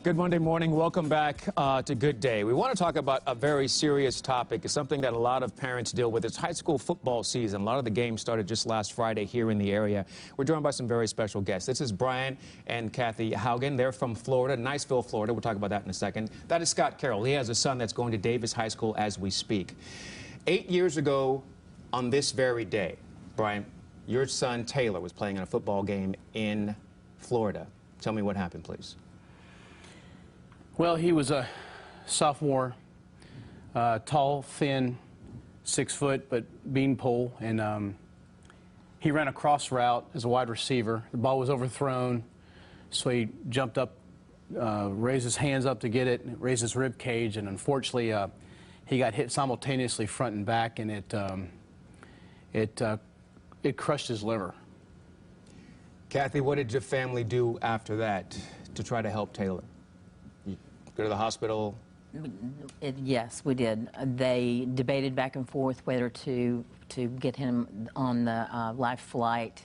Good Monday morning. Welcome back to Good Day. We want to talk about a very serious topic. It's something that a lot of parents deal with. It's high school football season. A lot of the games started just last Friday here in the area. We're joined by some very special guests. This is Brian and Kathy Haugen. They're from Florida, Niceville, Florida. We'll talk about that in a second. That is Scott Carroll. He has a son that's going to Davis High School as we speak. 8 years ago on this very day, Brian, your son Taylor was playing in a football game in Florida. Tell me what happened, please. Well, he was a sophomore, tall, thin, 6 foot, but beanpole, and he ran a cross route as a wide receiver. The ball was overthrown, so he jumped up, raised his hands up to get it, raised his rib cage, and unfortunately, he got hit simultaneously front and back, and it crushed his liver. Kathy, what did your family do after that to try to help Taylor? Go to the hospital? Yes, we did. They debated back and forth whether to get him on the live flight,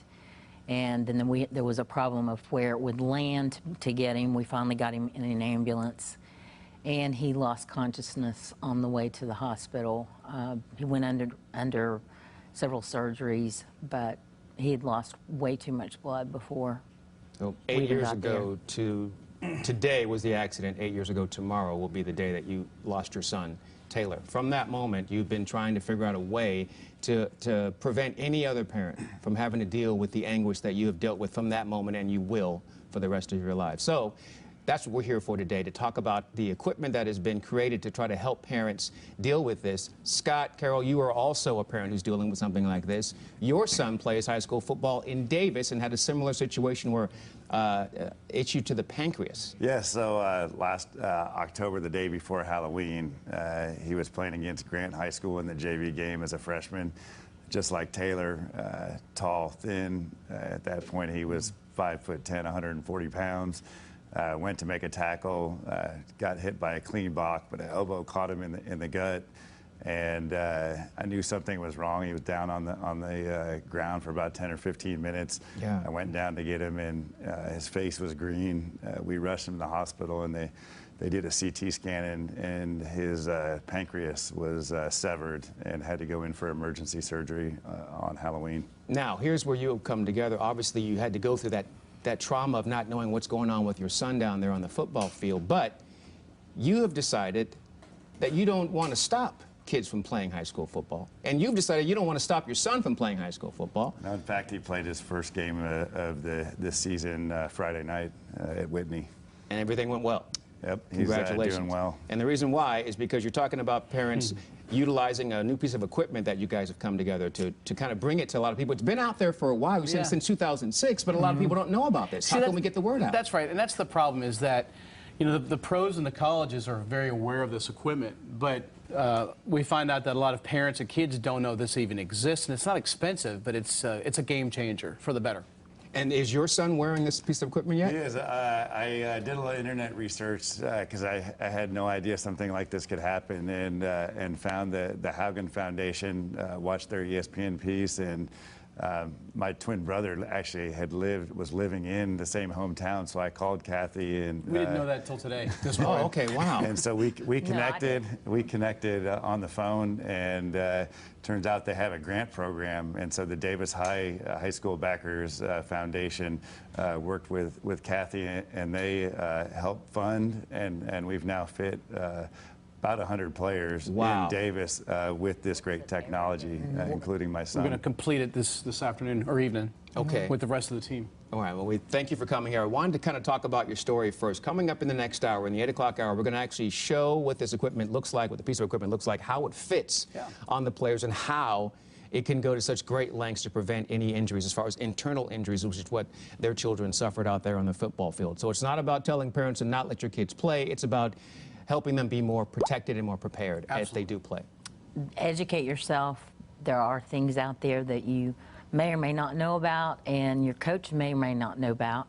and then there was a problem of where it would land to get him. We finally got him in an ambulance, and he lost consciousness on the way to the hospital. He went under several surgeries, but he had lost way too much blood before. So 8 years ago today was the accident. 8 years ago tomorrow will be the day that you lost your son, Taylor. From that moment, you've been trying to figure out a way to prevent any other parent from having to deal with the anguish that you have dealt with from that moment, and you will for the rest of your life. So that's what we're here for today, to talk about the equipment that has been created to try to help parents deal with this. Scott Carroll, you are also a parent who's dealing with something like this. Your son plays high school football in Davis and had a similar situation where issue to the pancreas. Yeah, so last October, the day before Halloween, he was playing against Grant High School in the JV game as a freshman. Just like Taylor, tall, thin. At that point, he was 5'10", 140 pounds. Went to make a tackle, got hit by a clean block, but an elbow caught him in the gut, and I knew something was wrong. He was down on the ground for about 10 or 15 minutes. Yeah. I went down to get him, and his face was green. We rushed him to the hospital, and they did a CT scan, and his pancreas was severed and had to go in for emergency surgery on Halloween. Now, here's where you have come together. Obviously, you had to go through that trauma of not knowing what's going on with your son down there on the football field, but you have decided that you don't want to stop kids from playing high school football, and you've decided you don't want to stop your son from playing high school football. No, in fact, he played his first game of this season Friday night at Whitney. And everything went well. Yep, he's Congratulations. doing well. And the reason why is because you're talking about parents utilizing a new piece of equipment that you guys have come together to kind of bring it to a lot of people. It's been out there for a while. We've seen it since 2006, but a lot of people don't know about this. How can we get the word out? That's right, and that's the problem, is that, you know, the pros and the colleges are very aware of this equipment, but we find out that a lot of parents and kids don't know this even exists, and it's not expensive, but it's a game changer for the better. And is your son wearing this piece of equipment yet? He is. I did a little internet research because I had no idea something like this could happen, and found the Haugen Foundation, watched their ESPN piece, and my twin brother actually was living in the same hometown, so I called Kathy, and we didn't know that till today. Oh, okay, wow. And so we connected. We connected on the phone, and turns out they have a grant program, and so the Davis High School Backers Foundation worked with Kathy, and they helped fund, and we've now fit about 100 players in Davis with this great technology, including my son. We're going to complete it this afternoon or evening. Okay. With the rest of the team. All right, well, we thank you for coming here. I wanted to kind of talk about your story first. Coming up in the next hour, in the 8 o'clock hour, we're going to actually show what this equipment looks like, what the piece of equipment looks like, how it fits on the players, and how it can go to such great lengths to prevent any injuries, as far as internal injuries, which is what their children suffered out there on the football field. So it's not about telling parents to not let your kids play. It's about helping them be more protected and more prepared as they do play. Educate yourself. There are things out there that you may or may not know about, and your coach may or may not know about,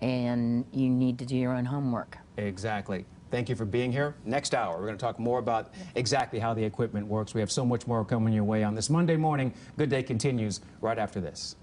and you need to do your own homework. Exactly. Thank you for being here. Next hour, we're going to talk more about exactly how the equipment works. We have so much more coming your way on this Monday morning. Good Day continues right after this.